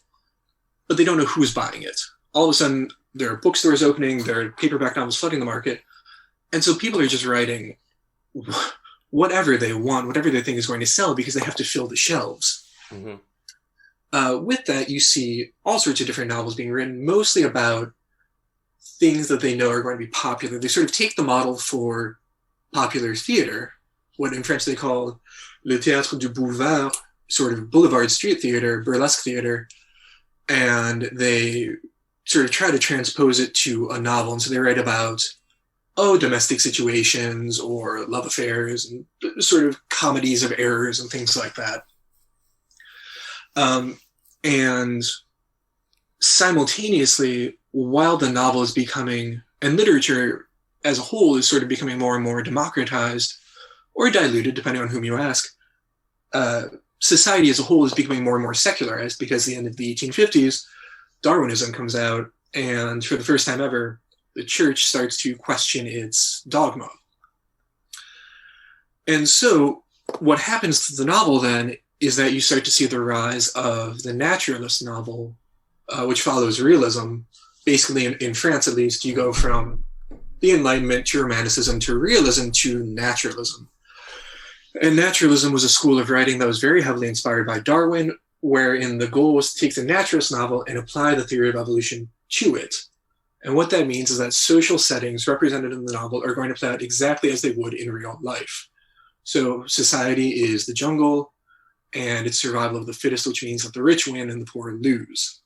but they don't know who's buying it. All of a sudden, there are bookstores opening, there are paperback novels flooding the market, and so people are just writing whatever they want, whatever they think is going to sell, because they have to fill the shelves. Mm-hmm. With that, you see all sorts of different novels being written, mostly about things that they know are going to be popular. They sort of take the model for popular theater, what in French they call le théâtre du boulevard, sort of boulevard street theater, burlesque theater, and they sort of try to transpose it to a novel. And so they write about, domestic situations or love affairs and sort of comedies of errors and things like that. And simultaneously, while the novel is becoming, and literature as a whole is sort of becoming more and more democratized, or diluted, depending on whom you ask, society as a whole is becoming more and more secularized, because at the end of the 1850s, Darwinism comes out, and for the first time ever, the church starts to question its dogma. And so what happens to the novel then is that you start to see the rise of the naturalist novel, which follows realism. Basically, in France at least, you go from the Enlightenment to Romanticism to realism to naturalism. And naturalism was a school of writing that was very heavily inspired by Darwin, wherein the goal was to take the naturalist novel and apply the theory of evolution to it. And what that means is that social settings represented in the novel are going to play out exactly as they would in real life. So society is the jungle, and it's survival of the fittest, which means that the rich win and the poor lose.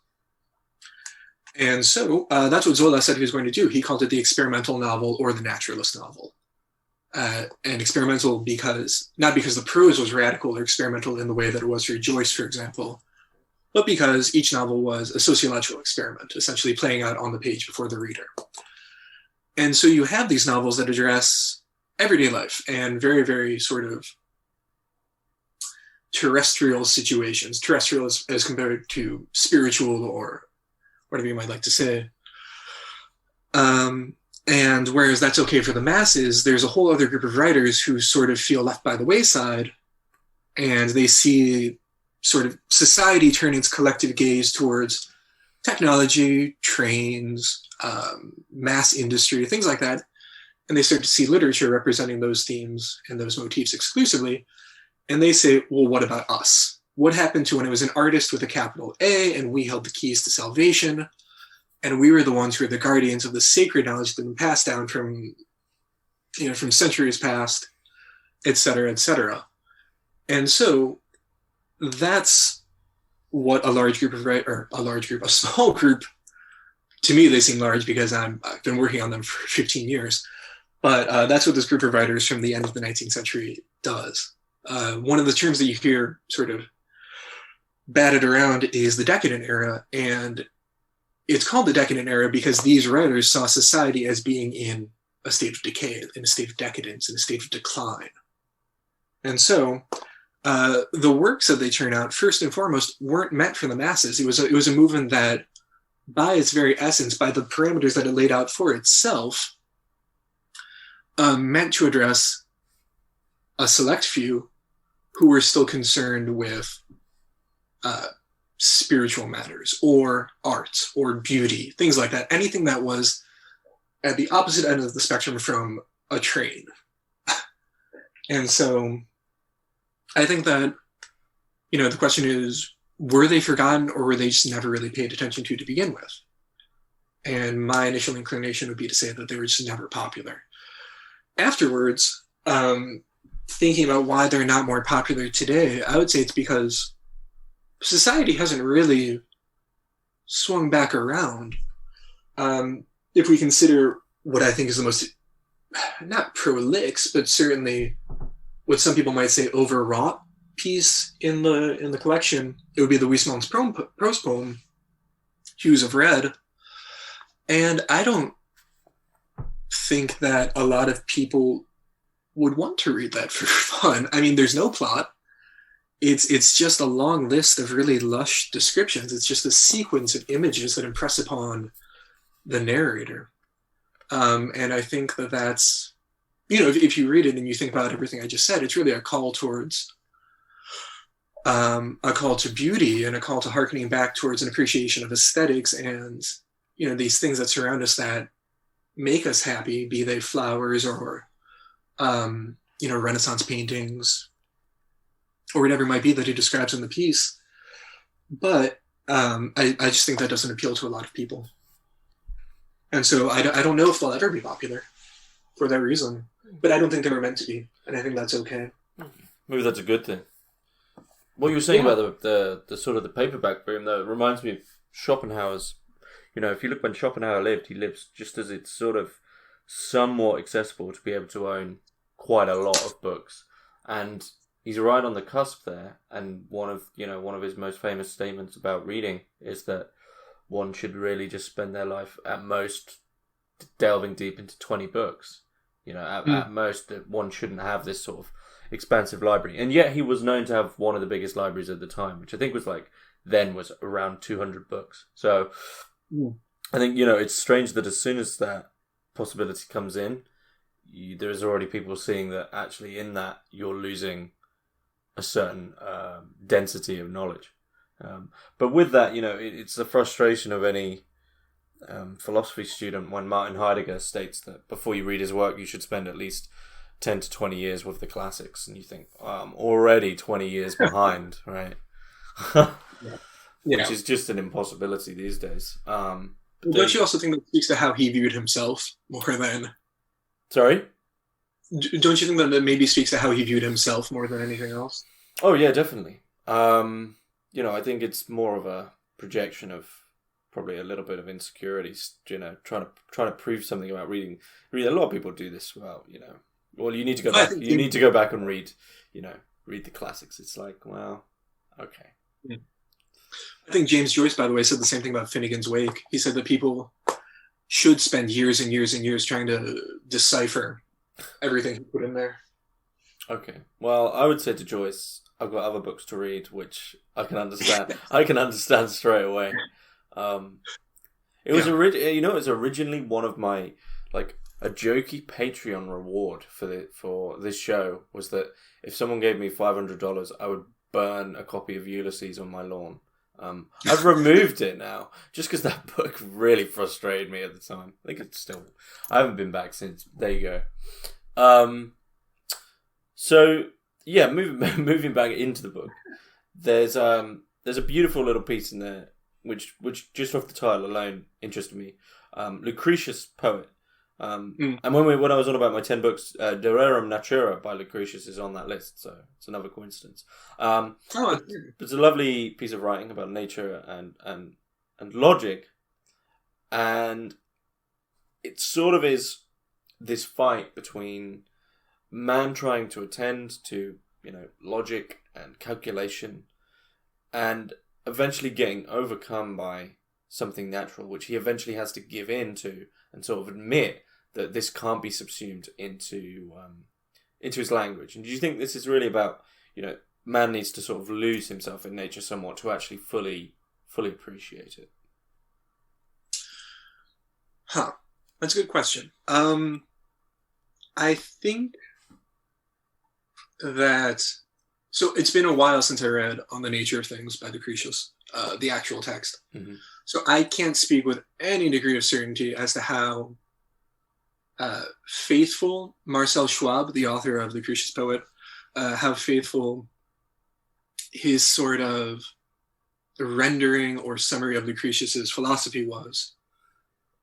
And so that's what Zola said he was going to do. He called it the experimental novel or the naturalist novel. And experimental not because the prose was radical or experimental in the way that it was for Joyce, for example, but because each novel was a sociological experiment, essentially playing out on the page before the reader. And so you have these novels that address everyday life and very, very sort of terrestrial situations, terrestrial as compared to spiritual or whatever you might like to say. And whereas that's okay for the masses, there's a whole other group of writers who sort of feel left by the wayside, and they see sort of society turn its collective gaze towards technology, trains, mass industry, things like that. And they start to see literature representing those themes and those motifs exclusively. And they say, well, what about us? What happened to when it was an artist with a capital A and we held the keys to salvation? And we were the ones who were the guardians of the sacred knowledge that had been passed down from centuries past, et cetera, et cetera. And so that's what a small group, to me they seem large because I've been working on them for 15 years, but that's what this group of writers from the end of the 19th century does. One of the terms that you hear sort of batted around is the Decadent era, and it's called the Decadent era because these writers saw society as being in a state of decay, in a state of decadence, in a state of decline. And so the works that they turn out, first and foremost, weren't meant for the masses. It was a movement that, by its very essence, by the parameters that it laid out for itself, meant to address a select few who were still concerned with spiritual matters or arts or beauty, things like that. Anything that was at the opposite end of the spectrum from a train. And so I think that, the question is, were they forgotten or were they just never really paid attention to begin with? And my initial inclination would be to say that they were just never popular. Afterwards, thinking about why they're not more popular today, I would say it's because society hasn't really swung back around. If we consider what I think is the most, not prolix, but certainly what some people might say overwrought piece in the collection, it would be the Huysmans prose poem, Hues of Red. And I don't think that a lot of people would want to read that for fun. I mean, there's no plot. It's just a long list of really lush descriptions. It's just a sequence of images that impress upon the narrator. And I think that that's, if you read it and you think about everything I just said, it's really a call towards a call to beauty and a call to hearkening back towards an appreciation of aesthetics and, these things that surround us that make us happy, be they flowers or, Renaissance paintings or whatever it might be that he describes in the piece. But I just think that doesn't appeal to a lot of people. And so I don't know if they'll ever be popular for that reason. But I don't think they were meant to be. And I think that's okay. Maybe that's a good thing. What you were saying about the sort of the paperback boom, though, reminds me of Schopenhauer's. If you look when Schopenhauer lived, he lives just as it's sort of somewhat accessible to be able to own quite a lot of books. And he's right on the cusp there. And one of his most famous statements about reading is that one should really just spend their life at most delving deep into 20 books. At most, that one shouldn't have this sort of expansive library. And yet he was known to have one of the biggest libraries at the time, which I think was around 200 books. So I think, it's strange that as soon as that possibility comes in, there's already people seeing that actually in that you're losing a certain density of knowledge. But with that, it's the frustration of any philosophy student when Martin Heidegger states that before you read his work, you should spend at least 10 to 20 years with the classics. And you think, I'm already 20 years behind, right? Which is just an impossibility these days. Don't you also think that speaks to how he viewed himself more than... Sorry? Don't you think that maybe speaks to how he viewed himself more than anything else? Oh, yeah, definitely. I think it's more of a projection of probably a little bit of insecurities, trying to prove something about reading. A lot of people do this well, Well, you need to go back. You need to go back and read the classics. It's like, well, okay. Yeah. I think James Joyce, by the way, said the same thing about Finnegan's Wake. He said that people should spend years and years and years trying to decipher everything he put in there. Okay. Well, I would say to Joyce, I've got other books to read, which I can understand. I can understand straight away. It was originally one of my a jokey Patreon reward for this show was that if someone gave me $500, I would burn a copy of Ulysses on my lawn. I've removed it now just because that book really frustrated me at the time. I think it's still. I haven't been back since. There you go. So yeah, moving back into the book, there's a beautiful little piece in there which just off the title alone interested me. Lucretius, poet, And when I was on about my 10 books, De Rerum Natura by Lucretius is on that list, so it's another coincidence. But it's a lovely piece of writing about nature and logic, and it sort of is this fight between man trying to attend to, logic and calculation, and eventually getting overcome by something natural, which he eventually has to give in to and sort of admit that this can't be subsumed into his language. And do you think this is really about, man needs to sort of lose himself in nature somewhat to actually fully appreciate it? That's a good question. I think that... So it's been a while since I read On the Nature of Things by Lucretius, the actual text. Mm-hmm. So I can't speak with any degree of certainty as to how faithful Marcel Schwab, the author of Lucretius Poet, how faithful his sort of rendering or summary of Lucretius's philosophy was.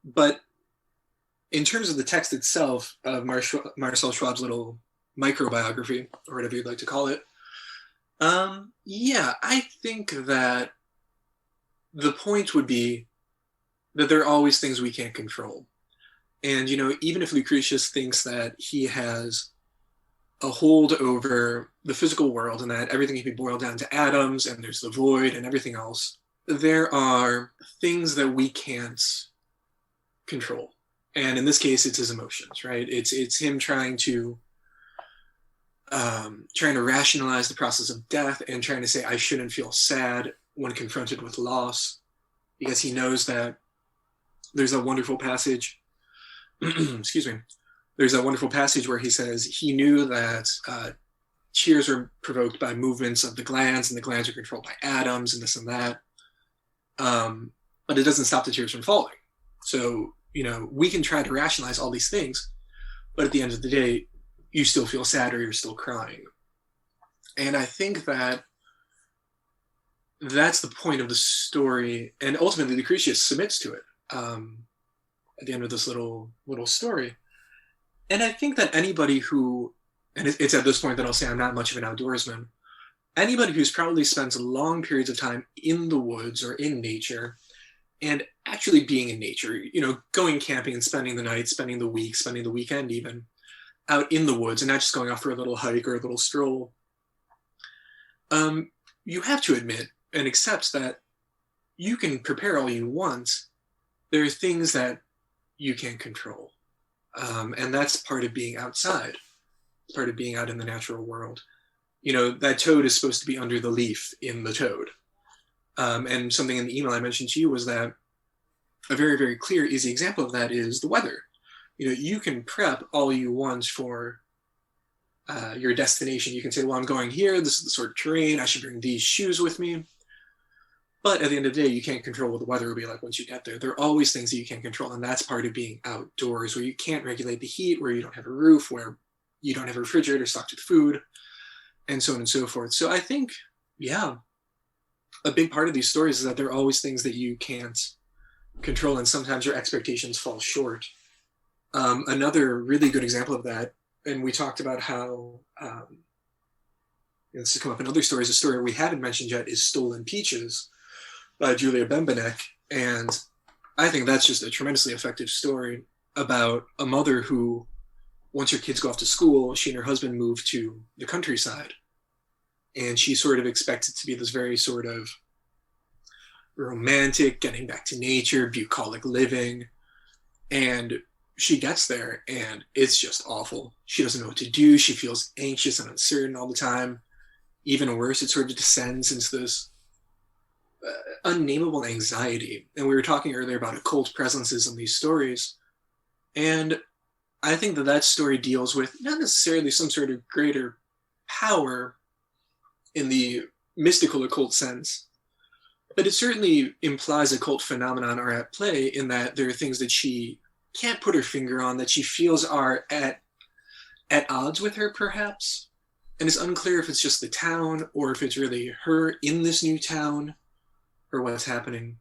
But in terms of the text itself of Marcel Schwab's little microbiography, or whatever you'd like to call it, I think that the point would be that there are always things we can't control. And, even if Lucretius thinks that he has a hold over the physical world and that everything can be boiled down to atoms and there's the void and everything else, there are things that we can't control. And in this case, it's his emotions, right? It's him trying to rationalize the process of death and trying to say, I shouldn't feel sad when confronted with loss, because he knows that there's a wonderful passage, excuse me, there's a wonderful passage where he says he knew that tears are provoked by movements of the glands, and the glands are controlled by atoms and this and that. But it doesn't stop the tears from falling. So, we can try to rationalize all these things, but at the end of the day, you still feel sad or you're still crying. And I think that that's the point of the story. And ultimately, Lucretius submits to it at the end of this little story. And I think that anybody who, and it's at this point that I'll say I'm not much of an outdoorsman, anybody who's probably spends long periods of time in the woods or in nature and actually being in nature, going camping and spending the night, spending the week, spending the weekend even, out in the woods and not just going off for a little hike or a little stroll, you have to admit and accept that you can prepare all you want. There are things that you can't control. And that's part of being outside, part of being out in the natural world. That toad is supposed to be under the leaf in the toad. And something in the email I mentioned to you was that a very, very clear, easy example of that is the weather. You can prep all you want for your destination. You can say, well, I'm going here. This is the sort of terrain. I should bring these shoes with me. But at the end of the day, you can't control what the weather will be like once you get there. There are always things that you can't control. And that's part of being outdoors, where you can't regulate the heat, where you don't have a roof, where you don't have a refrigerator stocked with food, and so on and so forth. So I think, a big part of these stories is that there are always things that you can't control, and sometimes your expectations fall short. Another really good example of that, and we talked about how this has come up in other stories, a story we haven't mentioned yet is Stolen Peaches by Julia Bembenek. And I think that's just a tremendously effective story about a mother who, once her kids go off to school, she and her husband move to the countryside. And she sort of expects it to be this very sort of romantic, getting back to nature, bucolic living. And she gets there and it's just awful. She doesn't know what to do. She feels anxious and uncertain all the time. Even worse, it sort of descends into this unnameable anxiety. And we were talking earlier about occult presences in these stories. And I think that story deals with not necessarily some sort of greater power in the mystical occult sense, but it certainly implies occult phenomenon are at play in that there are things that she can't put her finger on, that she feels are at odds with her, perhaps. And it's unclear if it's just the town or if it's really her in this new town or what's happening.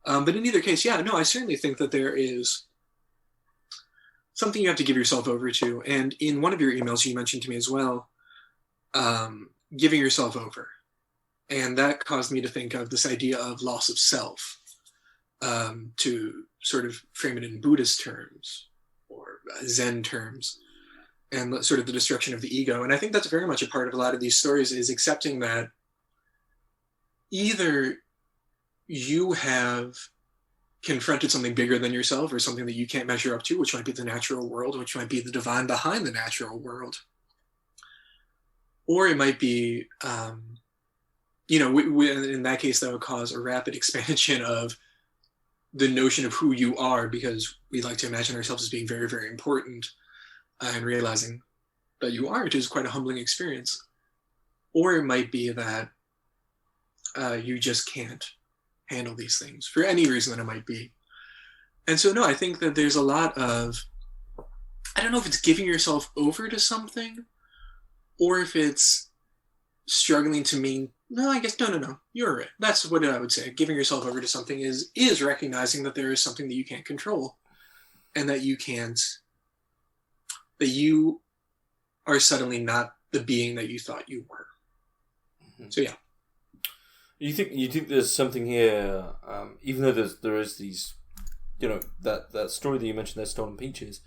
But in either case, I certainly think that there is something you have to give yourself over to. And in one of your emails, you mentioned to me as well, giving yourself over. And that caused me to think of this idea of loss of self, to sort of frame it in Buddhist terms or Zen terms, and sort of the destruction of the ego. And I think that's very much a part of a lot of these stories, is accepting that either you have confronted something bigger than yourself, or something that you can't measure up to, which might be the natural world, which might be the divine behind the natural world. Or it might be, in that case, that would cause a rapid expansion of the notion of who you are, because we like to imagine ourselves as being very, very important, and realizing that you aren't is quite a humbling experience. Or it might be that you just can't handle these things for any reason that it might be. And so, no, I think that there's a lot of, I don't know if it's giving yourself over to something, or if it's struggling to mean, no, you're right. That's what I would say. Giving yourself over to something is recognizing that there is something that you can't control, and that you are suddenly not the being that you thought you were. Mm-hmm. So yeah. You think there's something here, even though there is these, that story that you mentioned there, Stolen Peaches.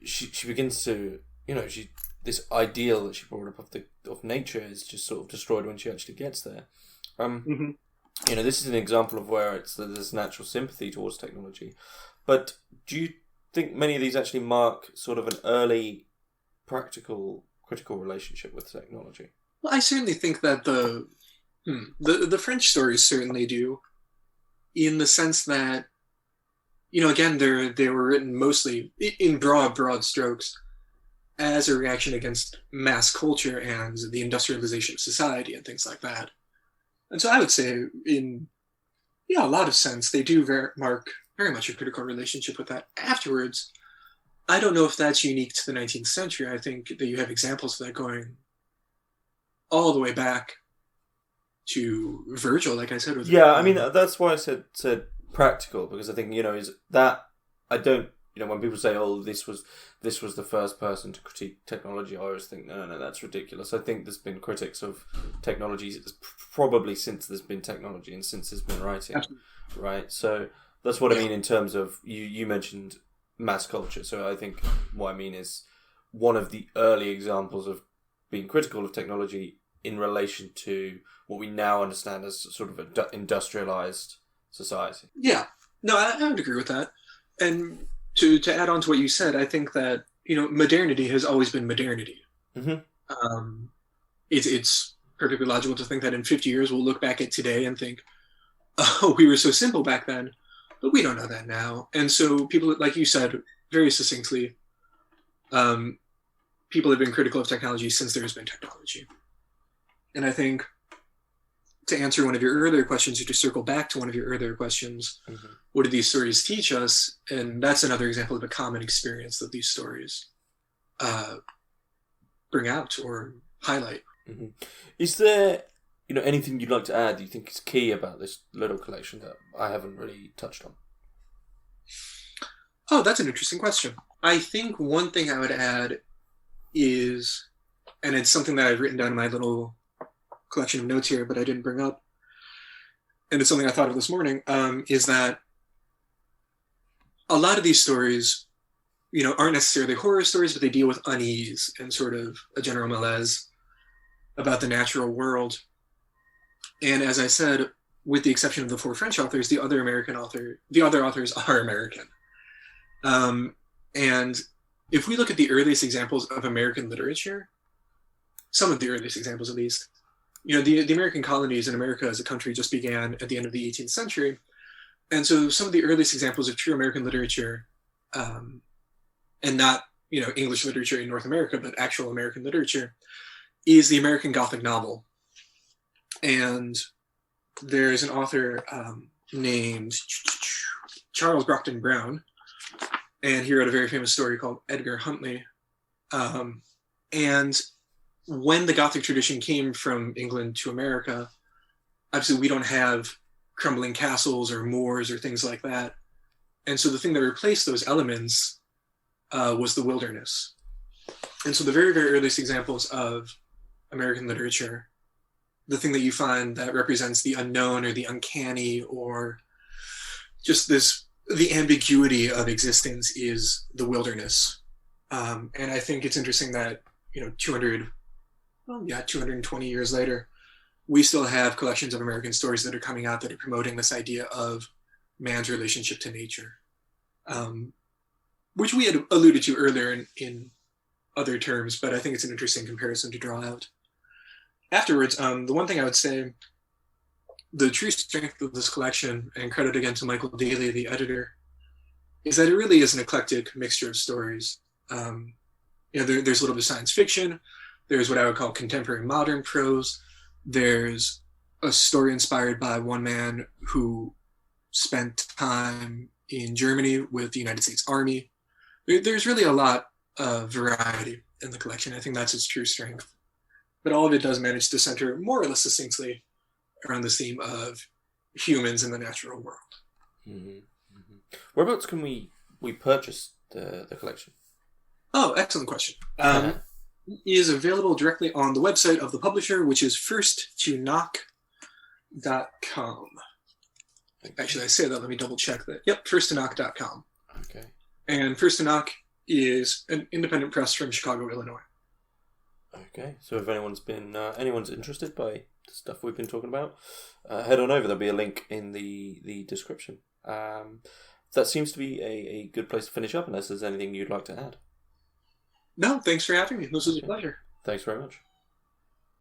She begins to, this ideal that she brought up of nature is just sort of destroyed when she actually gets there. This is an example of where there's natural sympathy towards technology. But do you think many of these actually mark sort of an early practical, critical relationship with technology? Well, I certainly think that the French stories certainly do, in the sense that, again, they were written mostly in broad strokes as a reaction against mass culture and the industrialization of society and things like that. And so I would say, in a lot of sense, they do mark very much a critical relationship with that. Afterwards, I don't know if that's unique to the 19th century. I think that you have examples of that going all the way back to Virgil, like I said. That's why I said practical, because I think, is that I don't, when people say, oh, this was the first person to critique technology, I always think, no, that's ridiculous. I think there's been critics of technology probably since there's been technology and since there's been writing. Absolutely. Right? So that's what I mean in terms of, you mentioned mass culture. So I think what I mean is one of the early examples of being critical of technology in relation to what we now understand as sort of an industrialized society. Yeah, no, I would agree with that. And to add on to what you said, I think that, modernity has always been modernity. Mm-hmm. It's perfectly logical to think that in 50 years we'll look back at today and think, oh, we were so simple back then, but we don't know that now. And so people, like you said very succinctly, people have been critical of technology since there has been technology. And I think, to answer one of your earlier questions, or to circle back to one of your earlier questions, what do these stories teach us? And that's another example of a common experience that these stories bring out or highlight. Mm-hmm. Is there, anything you'd like to add that you think is key about this little collection that I haven't really touched on? Oh, that's an interesting question. I think one thing I would add is, and it's something that I've written down in my little collection of notes here, but I didn't bring up, and it's something I thought of this morning, is that a lot of these stories, aren't necessarily horror stories, but they deal with unease and sort of a general malaise about the natural world. And as I said, with the exception of the 4 French authors, the other authors are American. And if we look at the earliest examples of American literature, some of the earliest examples at least, the American colonies in America as a country just began at the end of the 18th century. And so some of the earliest examples of true American literature, and not, English literature in North America, but actual American literature, is the American Gothic novel. And there's an author named Charles Brockden Brown, and he wrote a very famous story called Edgar Huntley. And when the Gothic tradition came from England to America, obviously we don't have crumbling castles or moors or things like that. And so the thing that replaced those elements was the wilderness. And so the very, very earliest examples of American literature, the thing that you find that represents the unknown or the uncanny or just the ambiguity of existence is the wilderness. And I think it's interesting that, 220 years later, we still have collections of American stories that are coming out that are promoting this idea of man's relationship to nature, which we had alluded to earlier in other terms, but I think it's an interesting comparison to draw out. Afterwards, the one thing I would say, the true strength of this collection, and credit again to Michael Daley, the editor, is that it really is an eclectic mixture of stories. There's a little bit of science fiction. There's what I would call contemporary modern prose. There's a story inspired by one man who spent time in Germany with the United States Army. There's really a lot of variety in the collection. I think that's its true strength. But all of it does manage to center more or less succinctly around the theme of humans in the natural world. Mm-hmm. Mm-hmm. Whereabouts can we purchase the collection? Oh, excellent question. It is available directly on the website of the publisher, which is firsttoknock.com. Actually, I say that. Let me double check that. Yep, firsttoknock.com. Okay. And First to Knock is an independent press from Chicago, Illinois. Okay, so if anyone's interested by the stuff we've been talking about, head on over. There'll be a link in the description. That seems to be a good place to finish up, unless there's anything you'd like to add. No, thanks for having me. This was a pleasure. Thanks very much.